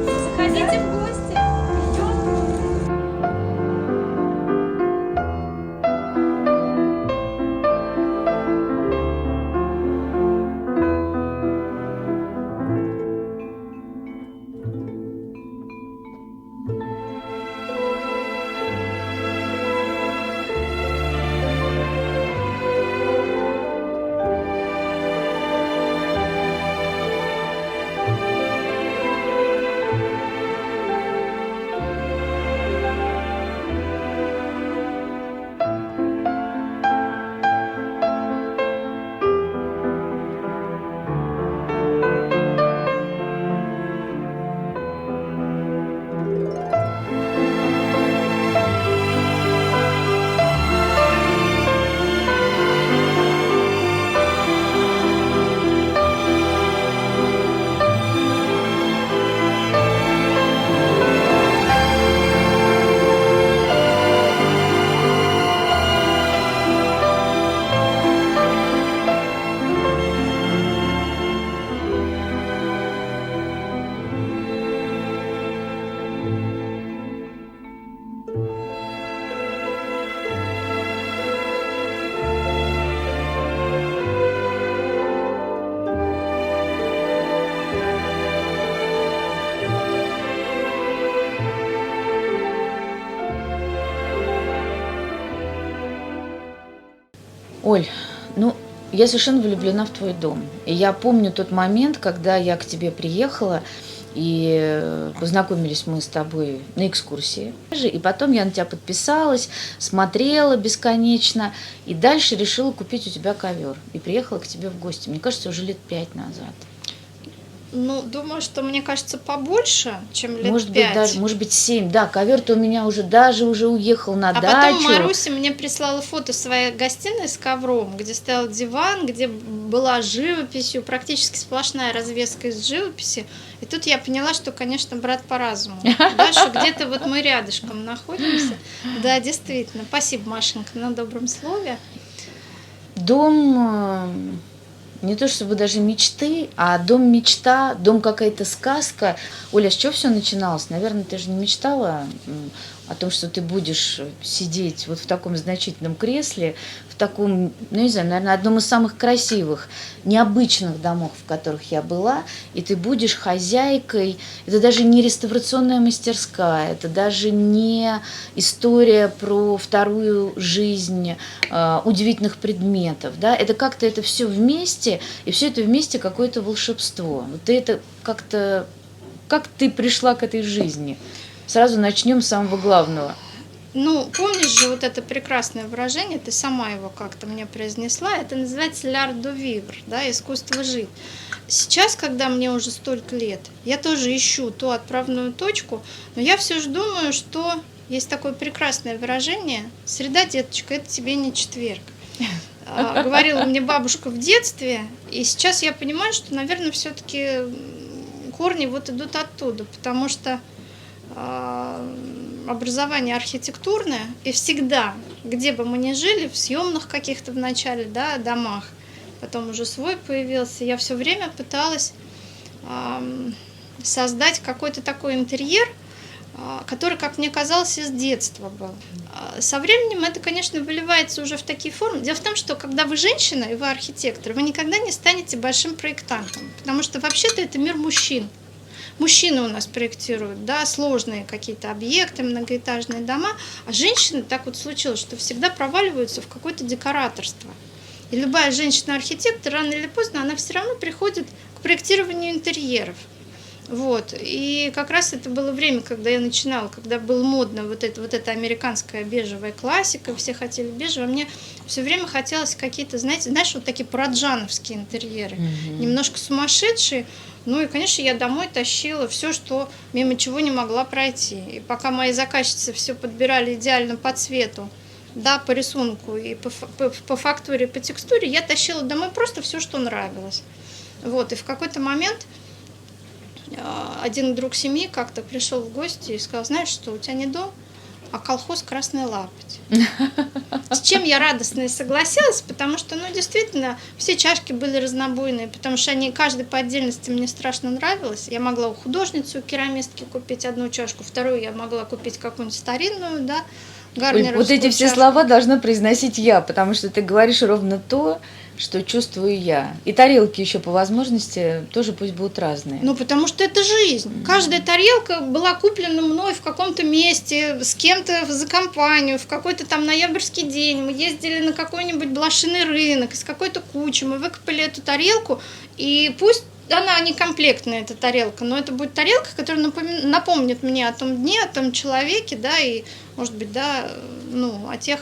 Заходите в гости. Оль, ну, я совершенно влюблена в твой дом. И я помню тот момент, когда я к тебе приехала, и познакомились мы с тобой на экскурсии. И потом я на тебя подписалась, смотрела бесконечно, и дальше решила купить у тебя ковер. И приехала к тебе в гости. Мне кажется, уже лет 5 назад. Ну, думаю, что мне кажется побольше, чем лет Может 5. быть, даже, может быть, 7. Да, ковер-то у меня уже уехал на А дачу. потом Маруся мне прислала фото своей гостиной с ковром, где стоял диван, где была живописью, практически сплошная развеска из живописи. И тут я поняла, что, конечно, брат по разуму. Дальше где-то вот мы рядышком находимся. Да, действительно. Спасибо, Машенька, на добром слове. Дом не то чтобы даже мечты, а дом мечта, дом какая-то сказка. Оля, с чего все начиналось? Наверное, ты же не мечтала о том, что ты будешь сидеть вот в таком значительном кресле, в таком, ну не знаю, наверное, одном из самых красивых, необычных домов, в которых я была, и ты будешь хозяйкой. Это даже не реставрационная мастерская, это даже не история про вторую жизнь удивительных предметов, да, это как-то это все вместе, и все это вместе какое-то волшебство. Вот ты это как-то, как ты пришла к этой жизни? Сразу начнем с самого главного. Ну, помнишь же вот это прекрасное выражение, ты сама его как-то мне произнесла, это называется «l'art de vivre», да, искусство жить. Сейчас, когда мне уже столько лет, я тоже ищу ту отправную точку, но я все же думаю, что есть такое прекрасное выражение «среда, деточка, это тебе не четверг». Говорила мне бабушка в детстве, и сейчас я понимаю, что, наверное, все-таки корни вот идут оттуда, потому что образование архитектурное, и всегда, где бы мы ни жили, в съемных каких-то в начале, да, домах, потом уже свой появился, я все время пыталась создать какой-то такой интерьер, который, как мне казалось, из детства был. Со временем это, конечно, выливается уже в такие формы. Дело в том, что когда вы женщина и вы архитектор, вы никогда не станете большим проектантом, потому что вообще-то это мир мужчин. Мужчины у нас проектируют, да, сложные какие-то объекты, многоэтажные дома, а женщины, так вот случилось, что всегда проваливаются в какое-то декораторство. И любая женщина-архитектор, рано или поздно, она все равно приходит к проектированию интерьеров. Вот. И как раз это было время, когда я начинала, когда было модно вот эта американская бежевая классика, все хотели бежевое, мне все время хотелось какие-то, знаешь, вот такие параджановские интерьеры, немножко сумасшедшие. Ну и, конечно, я домой тащила все, что мимо чего не могла пройти. И пока мои заказчицы все подбирали идеально по цвету, да, по рисунку и по фактуре, по текстуре, я тащила домой просто все, что нравилось. Вот. И в какой-то момент один друг семьи как-то пришел в гости и сказал: знаешь что, у тебя не дом, а колхоз «Красный лапоть». С чем я радостно и согласилась, потому что, ну, действительно, все чашки были разнобойные, потому что они, каждый по отдельности мне страшно нравилось. Я могла у художницы, у керамистки купить одну чашку, вторую я могла купить какую-нибудь старинную, да, гарнеровскую Вот эти все чашку. слова должна произносить я, потому что ты говоришь ровно то, что чувствую я. И тарелки еще по возможности тоже пусть будут разные. Ну, потому что это жизнь. Каждая тарелка была куплена мной в каком-то месте, с кем-то за компанию, в какой-то там ноябрьский день. Мы ездили на какой-нибудь блошиный рынок, из какой-то кучи. Мы выкопали эту тарелку, и пусть она не комплектная, эта тарелка, но это будет тарелка, которая напомнит мне о том дне, о том человеке, да, и, может быть, да, ну, о тех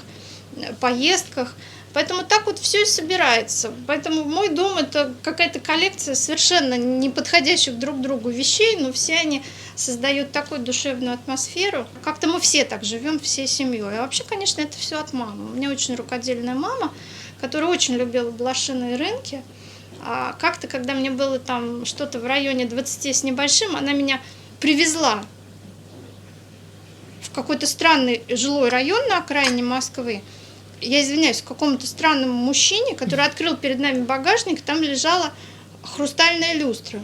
поездках. Поэтому так вот все и собирается. Поэтому мой дом — это какая-то коллекция совершенно не подходящих друг другу вещей, но все они создают такую душевную атмосферу. Как-то мы все так живем, всей семьей. А вообще, конечно, это все от мамы. У меня очень рукодельная мама, которая очень любила блошиные рынки. А как-то, когда мне было там что-то в районе 20 с небольшим, она меня привезла в какой-то странный жилой район на окраине Москвы. Я извиняюсь, какому-то странному мужчине, который открыл перед нами багажник, там лежала хрустальная люстра.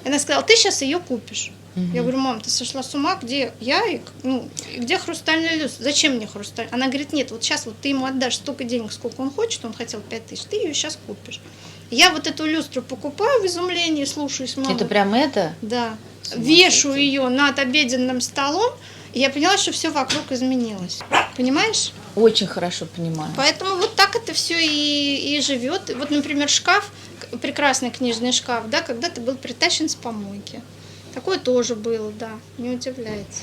Она сказала: ты сейчас ее купишь. Я говорю: мам, ты сошла с ума, где я, где хрустальная люстра? Зачем мне хрусталь? Она говорит: нет, вот сейчас вот ты ему отдашь столько денег, сколько он хочет, он хотел 5000, ты ее сейчас купишь. Я вот эту люстру покупаю в изумлении, слушаюсь маму. Это прям это? Да. Вешу ее над обеденным столом, и я поняла, что все вокруг изменилось. Понимаешь? Очень хорошо понимаю. Поэтому вот так это все и живет. Вот, например, шкаф, прекрасный книжный шкаф, да, когда-то был притащен с помойки. Такое тоже было, да, не удивляется.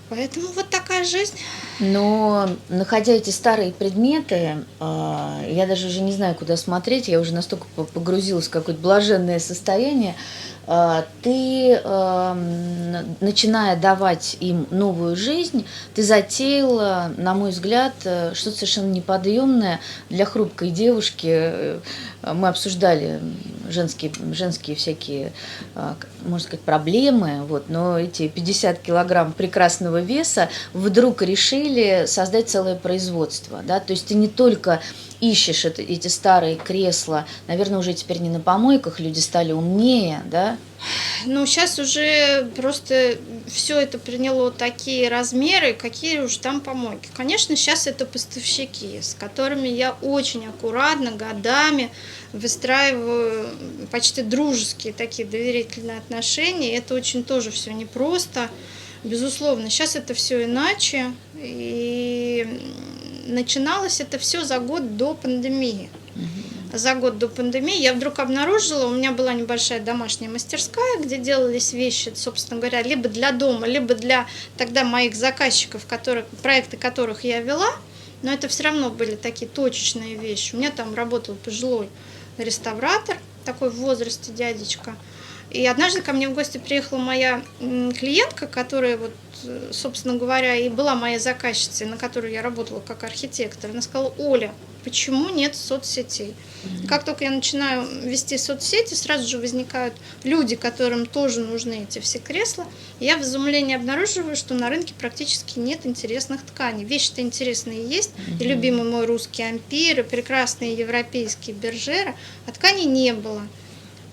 Поэтому вот такая жизнь. Но, находя эти старые предметы, я даже уже не знаю, куда смотреть, я уже настолько погрузилась в какое-то блаженное состояние, ты, начиная давать им новую жизнь, ты затеяла, на мой взгляд, что-то совершенно неподъемное для хрупкой девушки. Мы обсуждали женские всякие, можно сказать, проблемы, вот, но эти 50 килограмм прекрасного веса вдруг решили создать целое производство, да, то есть ты не только ищешь эти старые кресла, наверное, уже теперь не на помойках, люди стали умнее, да? Ну, сейчас уже просто все это приняло такие размеры, какие уж там помойки. Конечно, сейчас это поставщики, с которыми я очень аккуратно, годами выстраиваю почти дружеские такие доверительные отношения. Это очень тоже все непросто. Безусловно, сейчас это все иначе. И начиналось это все за год до пандемии. За год до пандемии я вдруг обнаружила, у меня была небольшая домашняя мастерская, где делались вещи, собственно говоря, либо для дома, либо для тогда моих заказчиков, проекты которых я вела, но это все равно были такие точечные вещи. У меня там работал пожилой реставратор, такой в возрасте дядечка. И однажды ко мне в гости приехала моя клиентка, которая, вот, собственно говоря, и была моей заказчицей, на которую я работала как архитектор. Она сказала: Оля, почему нет соцсетей? Как только я начинаю вести соцсети, сразу же возникают люди, которым тоже нужны эти все кресла. И я в изумлении обнаруживаю, что на рынке практически нет интересных тканей. Вещи-то интересные есть, и любимый мой русский ампир, и прекрасные европейские бержеры, а тканей не было.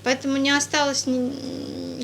Поэтому не осталось,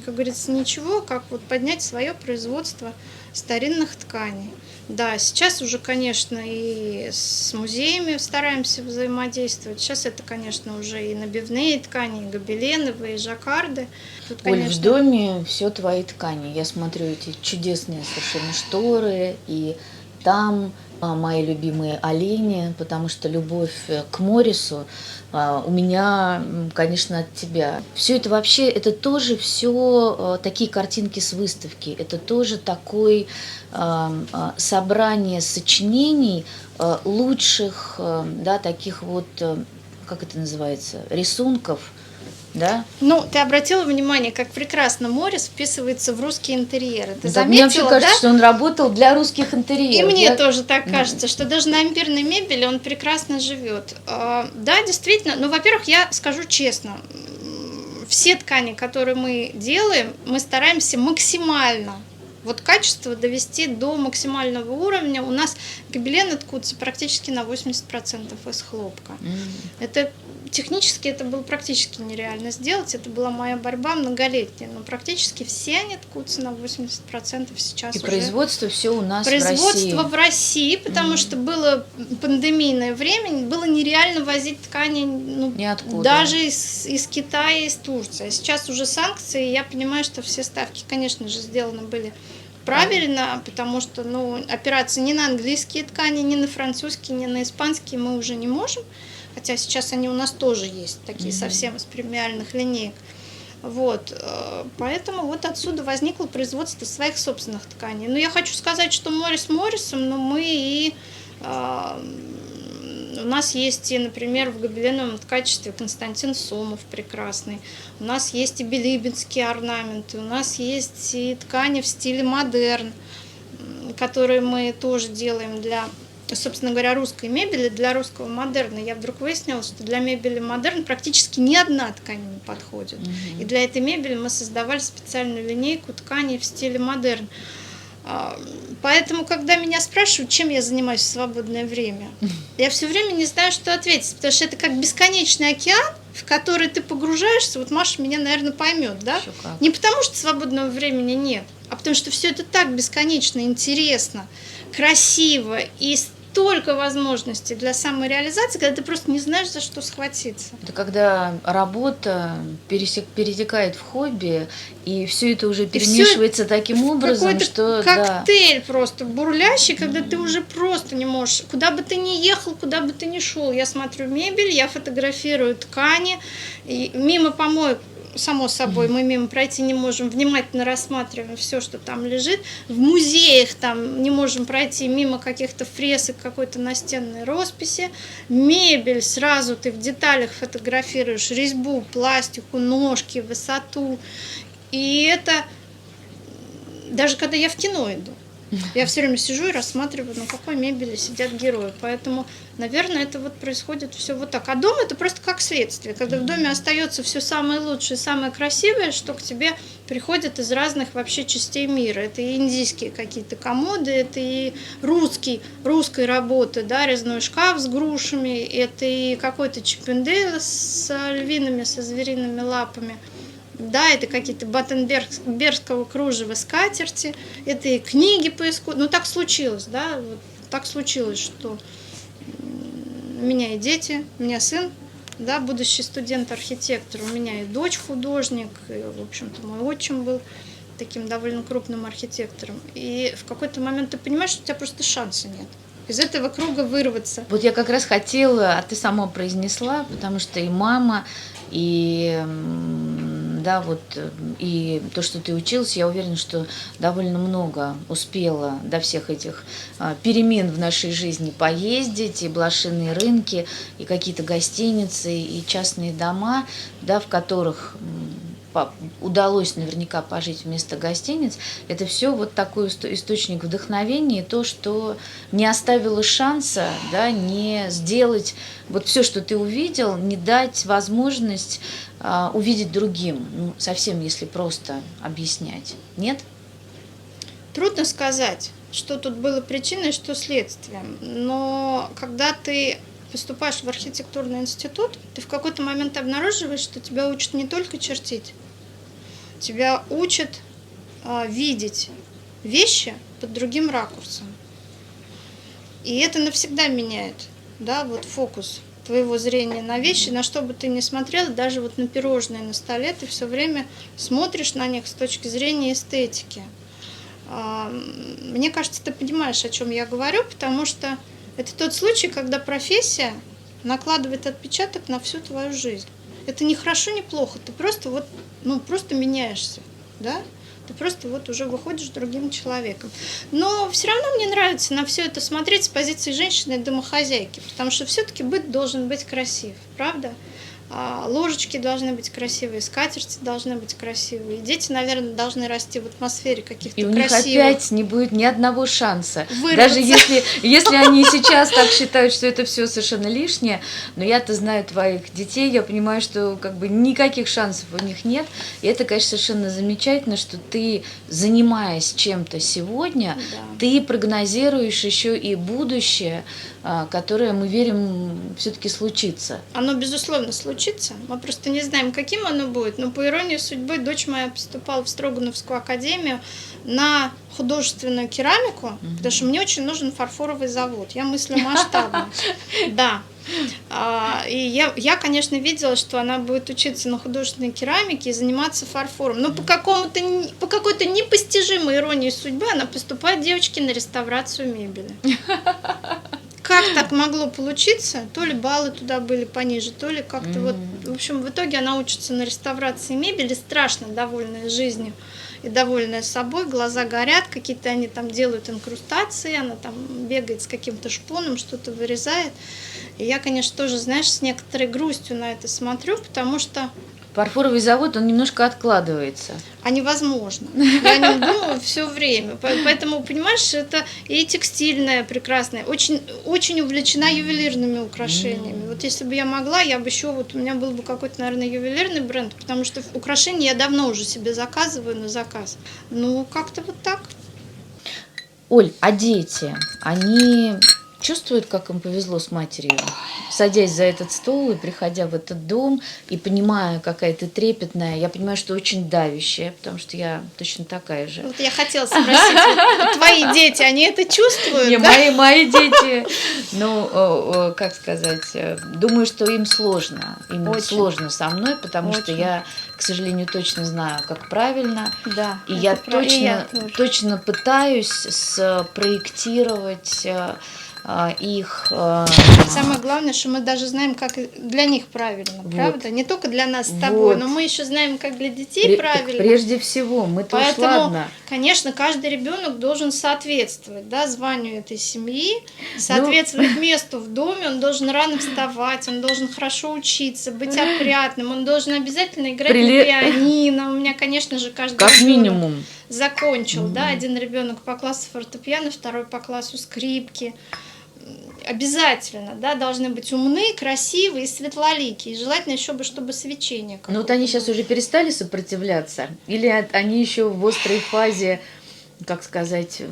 как говорится, ничего, как вот поднять свое производство старинных тканей. Да, сейчас уже, конечно, и с музеями стараемся взаимодействовать. Сейчас это, конечно, уже и набивные ткани, и гобеленовые, и жаккарды. Тут, Оль, конечно... в доме все твои ткани. Я смотрю эти чудесные совершенно шторы, и там мои любимые олени, потому что любовь к Моррису у меня, конечно, от тебя. Все это вообще, это тоже все такие картинки с выставки, это тоже такое собрание сочинений лучших, да, таких вот, как это называется, рисунков, да? Ну, ты обратила внимание, как прекрасно Моррис вписывается в русские интерьеры. Ты Да, заметила, мне вообще кажется, да? что он работал для русских интерьеров. И мне тоже так кажется, что даже на ампирной мебели он прекрасно живет. Да, действительно, ну, во-первых, я скажу честно, все ткани, которые мы делаем, мы стараемся максимально вот качество довести до максимального уровня. У нас гобелены ткутся практически на 80% из хлопка. Это технически это было практически нереально сделать. Это была моя борьба многолетняя. Но практически все они ткутся на 80% сейчас. И уже. Производство все у нас Производство в России, потому что было пандемийное время, было нереально возить ткани Ниоткуда. даже из Китая, из Турции. А сейчас уже санкции, и я понимаю, что все ставки, конечно же, сделаны были правильно, потому что опираться ни на английские ткани, ни на французские, ни на испанские мы уже не можем. Хотя сейчас они у нас тоже есть, такие совсем из премиальных линеек. Вот, поэтому вот отсюда возникло производство своих собственных тканей. Но я хочу сказать, что Моррис Моррисом, но мы и у нас есть и, например, в гобеленовом ткачестве Константин Сомов прекрасный. У нас есть и билибинские орнаменты, у нас есть и ткани в стиле модерн, которые мы тоже делаем для, собственно говоря, русской мебели, для русского модерна. Я вдруг выяснила, что для мебели модерн практически ни одна ткань не подходит. И для этой мебели мы создавали специальную линейку тканей в стиле модерн. Поэтому, когда меня спрашивают, чем я занимаюсь в свободное время, я все время не знаю, что ответить, потому что это как бесконечный океан, в который ты погружаешься. Вот Маша меня, наверное, поймет, да? Не потому, что свободного времени нет, а потому что все это так бесконечно интересно, красиво и столько возможностей для самореализации, когда ты просто не знаешь, за что схватиться. Это когда работа перетекает в хобби, и все это уже перемешивается таким образом, что коктейль просто бурлящий, когда ты уже просто не можешь, куда бы ты ни ехал, куда бы ты ни шел. Я смотрю мебель, я фотографирую ткани, и мимо помоек, само собой, мы мимо пройти не можем, внимательно рассматриваем все, что там лежит. В музеях там не можем пройти мимо каких-то фресок, какой-то настенной росписи. Мебель, сразу ты в деталях фотографируешь резьбу, пластику, ножки, высоту. И это даже когда я в кино иду. Я все время сижу и рассматриваю, на какой мебели сидят герои. Поэтому, наверное, это вот происходит все вот так. А дом это просто как следствие. Когда в доме остается все самое лучшее, самое красивое, что к тебе приходит из разных вообще частей мира. Это и индийские какие-то комоды, это и русской работы, да, резной шкаф с грушами, это и какой-то чиппендейл с львиными, со звериными лапами. Да, это какие-то баттенбергского кружева скатерти, это и книги по искусству. Ну, так случилось, да, вот так случилось, что у меня и дети, у меня сын, да, будущий студент-архитектор, у меня и дочь художник, и, в общем-то, мой отчим был таким довольно крупным архитектором. И в какой-то момент ты понимаешь, что у тебя просто шанса нет из этого круга вырваться. Вот я как раз хотела, а ты сама произнесла, потому что и мама, и да, вот, и то, что ты училась, я уверена, что довольно много успела до всех этих перемен в нашей жизни поездить, и блошиные рынки, и какие-то гостиницы, и частные дома, да, в которых удалось наверняка пожить вместо гостиниц. Это все вот такой источник вдохновения, то, что не оставило шанса, да, не сделать вот все, что ты увидел, не дать возможность увидеть другим, ну, совсем если просто объяснять. Нет? Трудно сказать, что тут было причиной, что следствием. Но когда ты поступаешь в архитектурный институт, ты в какой-то момент обнаруживаешь, что тебя учат не только чертить, тебя учат видеть вещи под другим ракурсом. И это навсегда меняет, да, вот фокус твоего зрения на вещи, на что бы ты ни смотрел, даже вот на пирожные на столе, ты все время смотришь на них с точки зрения эстетики. Мне кажется, ты понимаешь, о чем я говорю, потому что это тот случай, когда профессия накладывает отпечаток на всю твою жизнь. Это не хорошо, не плохо, ты просто вот, просто меняешься, да? Ты просто вот уже выходишь другим человеком. Но все равно мне нравится на все это смотреть с позиции женщины и домохозяйки, потому что все-таки быт должен быть красив, правда? ложечки должны быть красивые, скатерти должны быть красивые. И дети, наверное, должны расти в атмосфере каких-то И у них красивых. опять не будет ни одного шанса. Вырваться. Даже если они сейчас так считают, что это все совершенно лишнее, но я-то знаю твоих детей, я понимаю, что как бы никаких шансов у них нет. И это, конечно, совершенно замечательно, что ты, занимаясь чем-то сегодня, Да. ты прогнозируешь еще и будущее, которое, мы верим, все-таки случится. Оно, безусловно, случится. Мы просто не знаем, каким оно будет. Но по иронии судьбы, дочь моя поступала в Строгановскую академию на художественную керамику, потому что мне очень нужен фарфоровый завод. Я мыслю масштабно. Да. И я, конечно, видела, что она будет учиться на художественной керамике и заниматься фарфором. Но по какой-то непостижимой иронии судьбы она поступает, девочки, на реставрацию мебели. Как так могло получиться? То ли баллы туда были пониже, то ли как-то вот... В общем, в итоге она учится на реставрации мебели, страшно довольная жизнью и довольная собой, глаза горят, какие-то они там делают инкрустации, она там бегает с каким-то шпоном, что-то вырезает. И я, конечно, тоже, знаешь, с некоторой грустью на это смотрю, потому что... Фарфоровый завод, он немножко откладывается. А невозможно. Я о нем думаю все время. Поэтому, понимаешь, это и текстильная прекрасная, очень, очень увлечена ювелирными украшениями. Вот если бы я могла, я бы еще, вот у меня был бы какой-то, наверное, ювелирный бренд, потому что украшения я давно уже себе заказываю на заказ. Ну, как-то вот так. Оль, а дети, они чувствуют, как им повезло с матерью, садясь за этот стол и приходя в этот дом, и понимая, какая ты трепетная, я понимаю, что очень давящая, потому что я точно такая же. Вот я хотела спросить, вот твои дети, они это чувствуют? Не, да? мои дети, ну, как сказать, думаю, что им сложно. Им Очень. сложно со мной, потому что Очень. я, к сожалению, точно знаю, как правильно. Да. И это я правда. И я тоже. точно пытаюсь спроектировать их... Самое главное, что мы даже знаем, как для них правильно, Вот. правда? Не только для нас с тобой, Вот. но мы еще знаем, как для детей так правильно. прежде всего, мы-то уж Поэтому, ладно. конечно, каждый ребенок должен соответствовать, да, званию этой семьи, соответствовать месту в доме, он должен рано вставать, он должен хорошо учиться, быть опрятным, он должен обязательно играть на пианино. У меня, конечно же, каждый Как ребенок минимум. закончил, да, один ребенок по классу фортепиано, второй по классу скрипки. Обязательно, да, должны быть умны, красивые, светлоликие. Желательно еще бы, чтобы свечение какое-то. Ну вот они сейчас уже перестали сопротивляться? Или они еще в острой фазе, как сказать...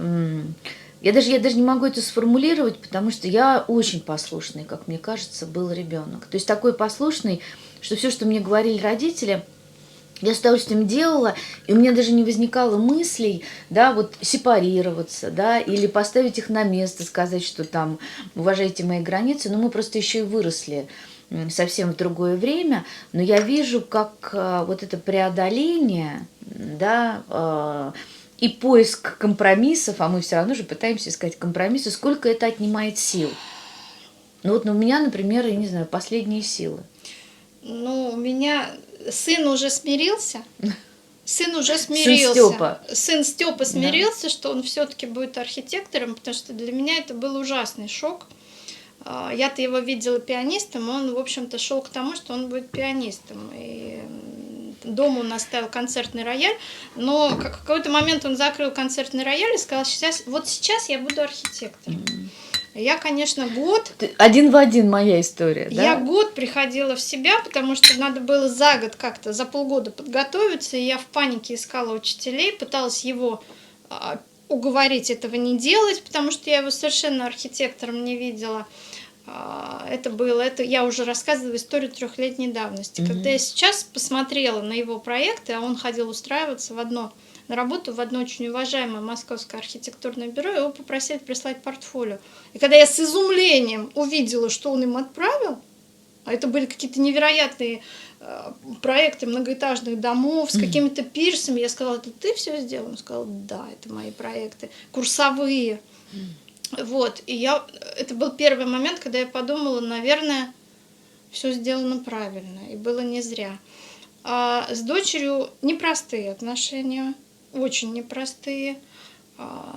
Я даже не могу это сформулировать, потому что я очень послушный, как мне кажется, был ребенок. То есть такой послушный, что все, что мне говорили родители, я с удовольствием делала, и у меня даже не возникало мыслей, да, вот сепарироваться, да, или поставить их на место, сказать, что там уважайте мои границы, но мы просто еще и выросли совсем в другое время, но я вижу, как вот это преодоление, да, и поиск компромиссов, а мы все равно же пытаемся искать компромиссы, сколько это отнимает сил. Ну вот у меня, например, я не знаю, последние силы. Ну, у меня сын уже смирился. Сын Степа смирился, что он все-таки будет архитектором, потому что для меня это был ужасный шок. Я-то его видела пианистом, он, в общем-то, шел к тому, что он будет пианистом. И дома он оставил концертный рояль, но в какой-то момент он закрыл концертный рояль и сказал, сейчас я буду архитектором. Я, конечно, год... Один в один моя история, да? Я год приходила в себя, потому что надо было за год как-то, за полгода подготовиться, и я в панике искала учителей, пыталась его уговорить этого не делать, потому что я его совершенно архитектором не видела. Это я уже рассказываю историю 3-летней давности. Когда я сейчас посмотрела на его проекты, а он ходил устраиваться на работу в одно очень уважаемое московское архитектурное бюро, его попросили прислать портфолио. И когда я с изумлением увидела, что он им отправил, а это были какие-то невероятные проекты многоэтажных домов с какими-то пирсами, я сказала, это ты все сделал? Он сказал, да, это мои проекты, курсовые. Вот, это был первый момент, когда я подумала, наверное, все сделано правильно, и было не зря. А с дочерью непростые отношения, очень непростые.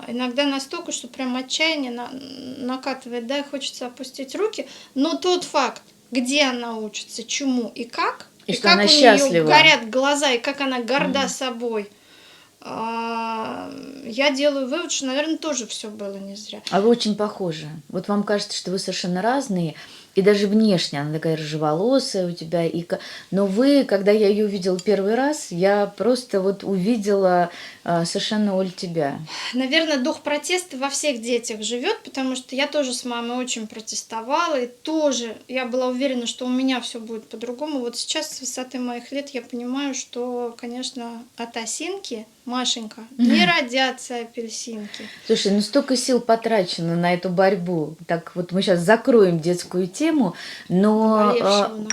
Иногда настолько, что прям отчаяние накатывает, да, и хочется опустить руки. Но тот факт, где она учится, чему и как. И что как она у нее счастлива. горят глаза, и как она горда собой. Я делаю вывод, что, наверное, тоже все было не зря. А вы очень похожи. Вот вам кажется, что вы совершенно разные, и даже внешне она такая рыжеволосая у тебя. Но вы, когда я ее увидела первый раз, я просто вот увидела совершенно, Оль, тебя. Наверное, дух протеста во всех детях живет, потому что я тоже с мамой очень протестовала, и тоже я была уверена, что у меня все будет по-другому. Вот сейчас, с высоты моих лет, я понимаю, что, конечно, от осинки, Машенька, не родятся апельсинки. Слушай, ну столько сил потрачено на эту борьбу. Так вот мы сейчас закроем детскую тему, но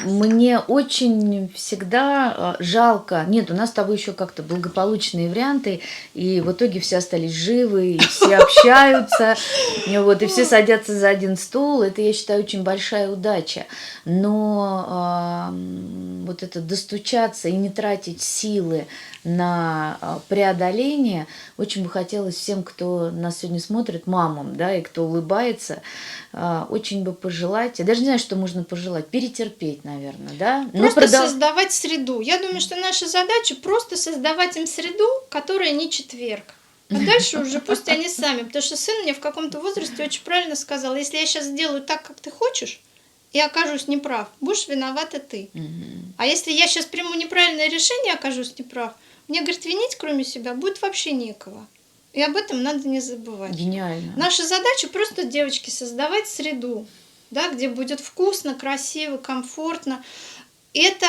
мне очень всегда жалко. Нет, у нас с тобой еще как-то благополучные варианты, и в итоге все остались живы, и все общаются, вот, и все садятся за один стол. Это, я считаю, очень большая удача. Но вот это достучаться и не тратить силы на преодоление, очень бы хотелось всем, кто нас сегодня смотрит, мамам, да, и кто улыбается, очень бы пожелать, я даже не знаю, что можно пожелать, перетерпеть, наверное, да? Просто создавать среду. Я думаю, что наша задача просто создавать им среду, которая не четверг. А дальше уже пусть они сами, потому что сын мне в каком-то возрасте очень правильно сказал, если я сейчас сделаю так, как ты хочешь, и окажусь неправ, будешь виновата ты. А если я сейчас приму неправильное решение и окажусь неправ, мне, говорит, винить кроме себя будет вообще некого. И об этом надо не забывать. Гениально. Наша задача просто, девочки, создавать среду, да, где будет вкусно, красиво, комфортно. Это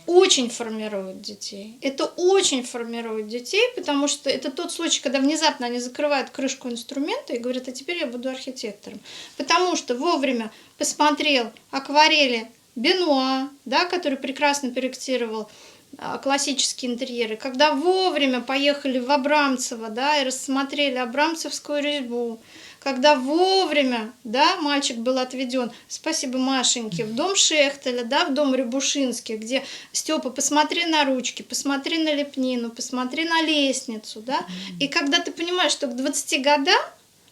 очень формирует детей. Это очень формирует детей, потому что это тот случай, когда внезапно они закрывают крышку инструмента и говорят, а теперь я буду архитектором. Потому что вовремя посмотрел акварели Бенуа, да, который прекрасно проектировал классические интерьеры, когда вовремя поехали в Абрамцево, да, и рассмотрели абрамцевскую резьбу, когда вовремя, да, мальчик был отведен, спасибо Машеньке, в дом Шехтеля, да, в дом Рябушинских, где Степа, посмотри на ручки, посмотри на лепнину, посмотри на лестницу, да, и когда ты понимаешь, что к 20 годам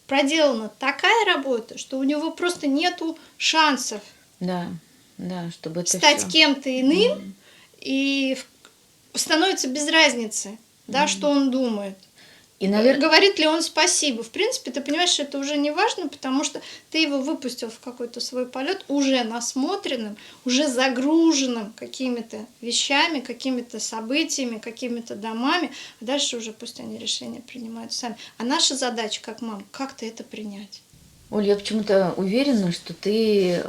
проделана такая работа, что у него просто нету шансов чтобы это стать всё. кем-то иным, и становится без разницы, да, что он думает. И, говорит ли он спасибо. В принципе, ты понимаешь, что это уже не важно, потому что ты его выпустил в какой-то свой полет уже насмотренным, уже загруженным какими-то вещами, какими-то событиями, какими-то домами. А дальше уже пусть они решения принимают сами. А наша задача, как мам, как-то это принять. Оль, я почему-то уверена, что ты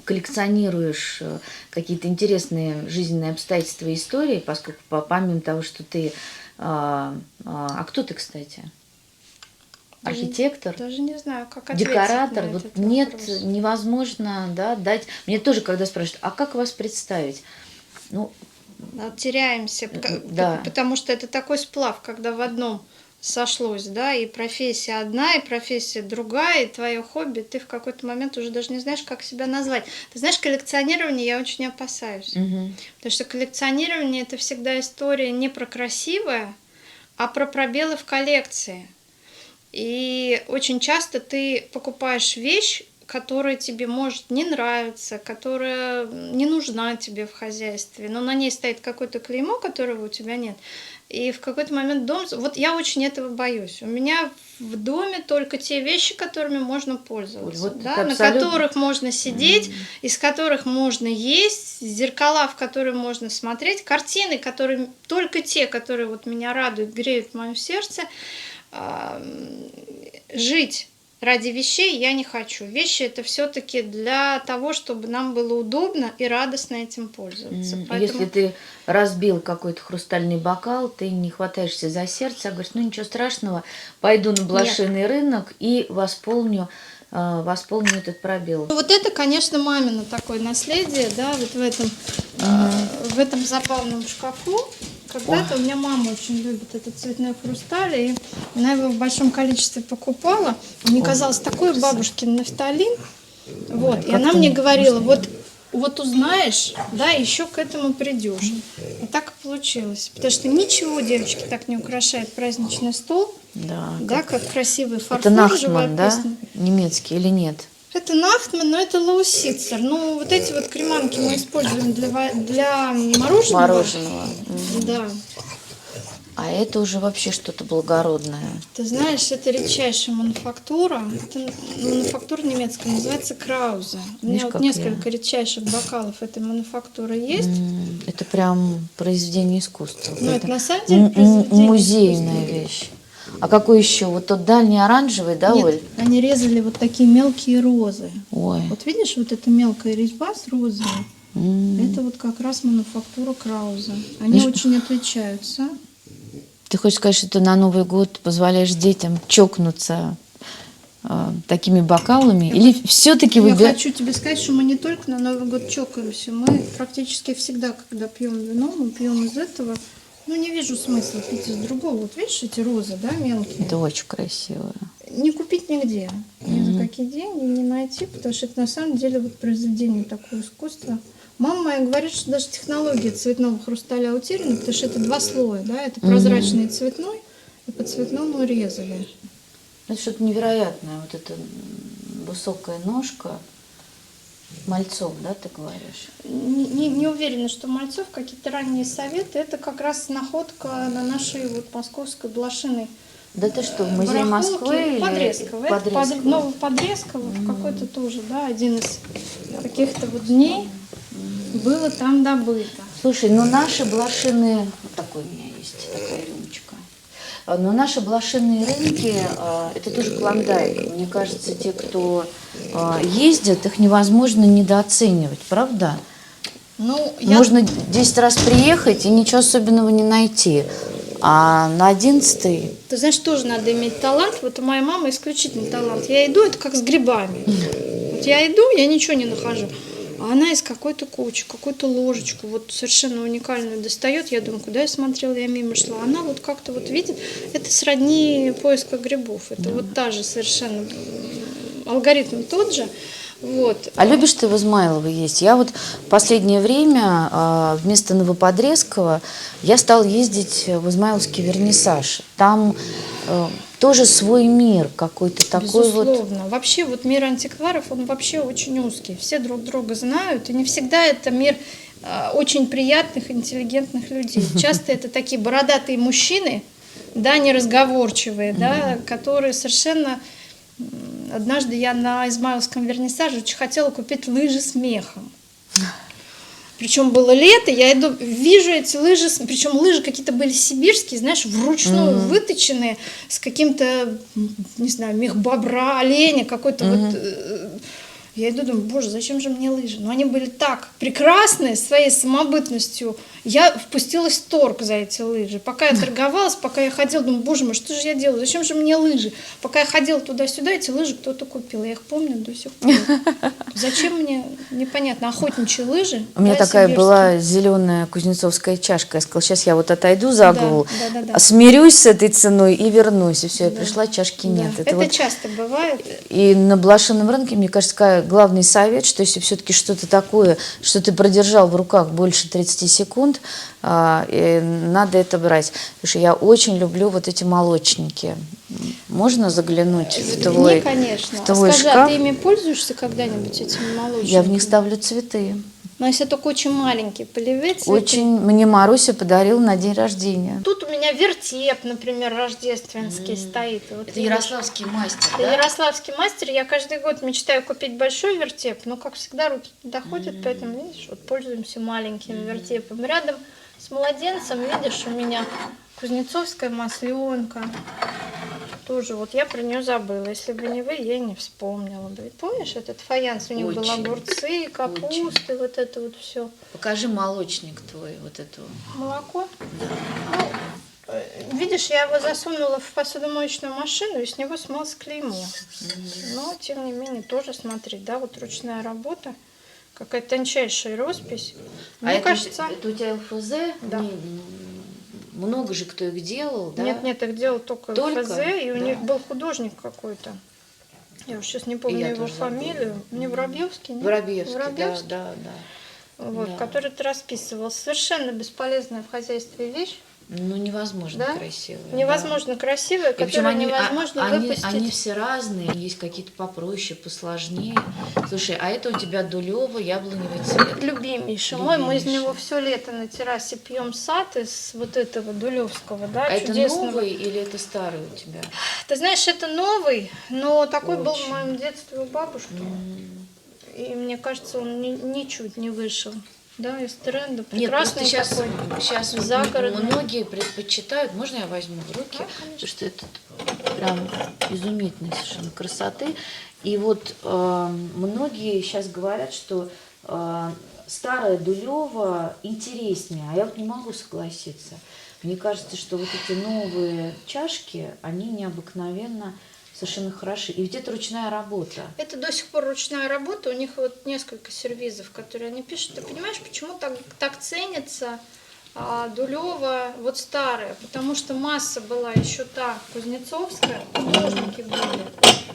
коллекционируешь какие-то интересные жизненные обстоятельства и истории, поскольку помимо того, что ты... А кто ты, кстати? Архитектор? Даже не знаю, как ответить декоратор? на Вот этот нет, вопрос. невозможно, да, дать... Мне тоже, когда спрашивают, а как вас представить? Ну, теряемся, да. Потому что это такой сплав, когда в одном сошлось, да, и профессия одна, и профессия другая, и твое хобби, ты в какой-то момент уже даже не знаешь, как себя назвать. Ты знаешь, коллекционирование я очень опасаюсь, потому что коллекционирование это всегда история не про красивое, а про пробелы в коллекции. И очень часто ты покупаешь вещь, которая тебе может не нравиться, которая не нужна тебе в хозяйстве, но на ней стоит какое-то клеймо, которого у тебя нет. И в какой-то момент дом... Вот я очень этого боюсь. У меня в доме только те вещи, которыми можно пользоваться, вот да, на которых можно сидеть, из которых можно есть, зеркала, в которые можно смотреть, картины, которые только те, которые вот меня радуют, греют мое сердце. Жить ради вещей я не хочу. Вещи это все-таки для того, чтобы нам было удобно и радостно этим пользоваться. Поэтому... Если ты разбил какой-то хрустальный бокал, ты не хватаешься за сердце, а говоришь, ну ничего страшного, пойду на блошиный рынок и восполню этот пробел. Вот это, конечно, мамино такое наследие, да, вот в этом забавном шкафу. Когда-то у меня мама очень любит этот цветной хрусталь, и она его в большом количестве покупала. Мне казалось, такой бабушкин нафталин. Вот, и она мне говорила, вот узнаешь, да, еще к этому придешь. И так и получилось. Потому что ничего, девочки, так не украшает праздничный стол, да, как красивый фарфор. Это Нахман, да, немецкий или нет? Это нафтмен, но это лоуситцер. Ну, вот эти вот креманки мы используем для мороженого. Мороженого. Да. А это уже вообще что-то благородное. Ты знаешь, это редчайшая мануфактура. Это мануфактура немецкая, называется Краузе. У меня Видишь, вот как несколько редчайших бокалов этой мануфактуры есть. Это прям произведение искусства. Ну, это Это на самом деле произведение музейная искусства. вещь. А какой еще? Вот тот дальний оранжевый, да, Нет, Оль? они резали вот такие мелкие розы. Ой. Вот видишь, вот эта мелкая резьба с розами. М. Это вот как раз мануфактура Краузе. Они Знаешь, очень отличаются. Ты хочешь сказать, что ты на Новый год позволяешь детям чокнуться такими бокалами? Или все-таки Я выбираешь? хочу тебе сказать, что мы не только на Новый год чокаемся, мы практически всегда, когда пьем вино, мы пьем из этого. Ну, не вижу смысла пить из другого. Вот видишь эти розы, да, мелкие? Это очень красиво. Не купить нигде. Ни за какие деньги не найти, потому что это на самом деле вот произведение такое искусство. Мама моя говорит, что даже технология цветного хрусталя утеряна, потому что это два слоя, да, это прозрачный и цветной, и по цветному резали. Это что-то невероятное. Вот эта высокая ножка. Мальцов, да, ты говоришь? Не уверена, что Мальцов, какие-то ранние советы, это как раз находка на нашей вот московской блошиной. Да ты что, в музее Барахолке Москвы или Подрезково. Подрезково? Новоподрезково, какой-то тоже, да, один из каких-то вот дней было там добыто. Слушай, ну наши блошиные... Вот такой у меня есть, такая рюмочка. Но наши блошиные рынки, это тоже клондайк. Мне кажется, те, кто ездят, их невозможно недооценивать, правда? Ну, Можно 10 раз приехать и ничего особенного не найти. А на 11-й... Ты знаешь, тоже надо иметь талант. Вот у моей мамы исключительный талант. Я иду, это как с грибами. Вот я иду, я ничего не нахожу. А она из какой-то кучи, какую-то ложечку, вот совершенно уникальную достает. Я думаю, куда я смотрела, я мимо шла. Она вот как-то вот видит, это сродни поиска грибов. Это вот та же совершенно алгоритм тот же. Вот. А любишь ты в Измайлово есть? Я вот в последнее время вместо Новоподрезкова я стала ездить в Измайловский вернисаж. Там тоже свой мир какой-то такой вот. Безусловно. Вообще вот мир антикваров, он вообще очень узкий. Все друг друга знают, и не всегда это мир очень приятных, интеллигентных людей. Часто это такие бородатые мужчины, да, неразговорчивые, да, которые совершенно... Однажды я на Измайловском вернисаже очень хотела купить лыжи с мехом. Причем было лето, я иду, вижу эти лыжи, причем лыжи какие-то были сибирские, знаешь, вручную выточенные, с каким-то, не знаю, мех бобра, оленя, какой-то вот... Я иду, думаю, боже, зачем же мне лыжи? Но они были так прекрасны своей самобытностью. Я впустилась в торг за эти лыжи. Пока я торговалась, пока я ходила, думаю, боже мой, что же я делаю? Зачем же мне лыжи? Пока я ходила туда-сюда, эти лыжи кто-то купил. Я их помню до сих пор. Зачем мне? Непонятно. Охотничьи лыжи. У меня да, такая сибирские. была зеленая кузнецовская чашка. Я сказала, сейчас я вот отойду за Да, угол, да. смирюсь с этой ценой и вернусь. И все, я пришла, чашки Да. нет. Это вот... часто бывает. И на блошином рынке, мне кажется, главный совет, что если все-таки что-то такое, что ты продержал в руках больше 30 секунд, надо это брать. Потому что я очень люблю вот эти молочники. Можно заглянуть в твой, Не, конечно. в твой Скажи, шкаф? а ты ими пользуешься когда-нибудь, этими молочниками? Я в них ставлю цветы. Но если только очень маленькие полевые цветы. Очень мне Маруся подарила на день рождения. Тут у меня вертеп, например, рождественский стоит. Вот Это видишь. ярославский мастер, Это ярославский мастер. Я каждый год мечтаю купить большой вертеп, но, как всегда, руки не доходят, поэтому, видишь, вот пользуемся маленьким вертепом. Рядом с младенцем, видишь, у меня кузнецовская масленка. Тоже вот я про нее забыла. Если бы не вы, я и не вспомнила бы. Помнишь этот фаянс? У них были Очень. огурцы, капусты, вот это вот все. Покажи молочник твой, вот эту. Молоко? Ну, видишь, я его засунула в посудомоечную машину, и с него смылось клеймо. Но, тем не менее, тоже смотри, да, вот ручная работа, какая тончайшая роспись. Мне кажется... это у тебя ЛФЗ? Да. Много же кто их делал, да? Нет, их делал только Только? ФЗ, и у Да. них был художник какой-то. Я уж сейчас не помню Я его тоже забыла. фамилию. Не Воробьевский, нет? Воробьевский, да. Вот, Да. который ты расписывал. Совершенно бесполезная в хозяйстве вещь. Ну, невозможно Да? красивые. Невозможно красивые, И причем которые они, невозможно они выпустить. все разные, есть какие-то попроще, посложнее. Слушай, а это у тебя дулево, яблоневый цвет. Любимейший мой, мы из него Любимейший. все лето на террасе пьем сад из вот этого дулевского, да, А это чудесного. новый или это старый у тебя? Ты знаешь, это новый, но такой был в Очень. моем детстве у бабушки. И мне кажется, он ничуть не вышел. Да, из тренда. Нет, просто Прекрасный сейчас такой. Загородный. многие предпочитают, можно я возьму в руки, Да, потому что это прям изумительной совершенно красоты. И вот многие сейчас говорят, что старая дулева интереснее, а я вот не могу согласиться. Мне кажется, что вот эти новые чашки, они необыкновенно совершенно хороши. И ведь это ручная работа. Это до сих пор ручная работа. У них вот несколько сервизов, которые они пишут. Ты понимаешь, почему так ценится дулева вот старая? Потому что масса была еще та кузнецовская, художники были.